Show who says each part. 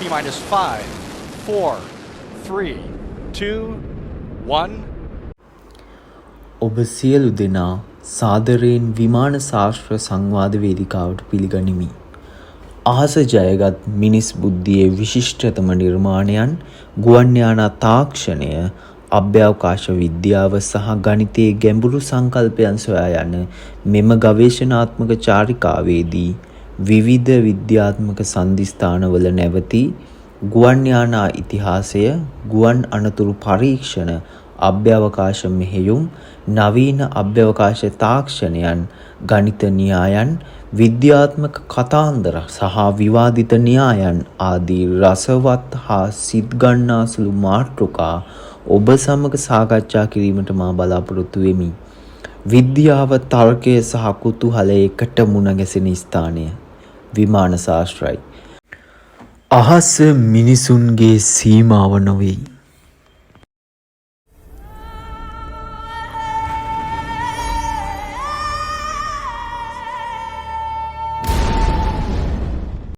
Speaker 1: T minus 5, 4, 3, 2, 1.
Speaker 2: ඔබ සියලු දෙනා සාදරයෙන් විමාන ශාස්ත්‍ර සංවාද වේදිකාවට පිළිගනිමි. අහස ජයගත් මිනිස් බුද්ධියේ විශිෂ්ටතම නිර්මාණයන් ගුවන් යානා තාක්ෂණය, අභ්‍යවකාශ විද්‍යාව සහ ගණිතයේ ගැඹුරු සංකල්පයන් සොයා යන මෙම ගවේෂණාත්මක චාරිකාවේදී විවිධ විද්‍යාත්මක සන්ධිස්ථානවල නැවතී ගුවන් යානා ඉතිහාසය, ගුවන් අනතුරු පරීක්ෂණ, අභ්‍යවකාශ මෙහෙයුම්, නවීන අභ්‍යවකාශ තාක්ෂණයන්, ගණිත න්‍යායන්, විද්‍යාත්මක කතාන්දර සහ විවාදිත න්‍යායන් ආදී රසවත් හා සිත්ගන්නාසුළු මාතෘකා ඔබ සමග සාකච්ඡා කිරීමට මා බලාපොරොත්තු වෙමි. විද්‍යාව, තර්කය සහ කුතුහලය එකට මුණ ගැසෙන ස්ථානය විමාන ශාස්ත්‍රයි. අහස මිනිසුන්ගේ සීමාව නොවේ.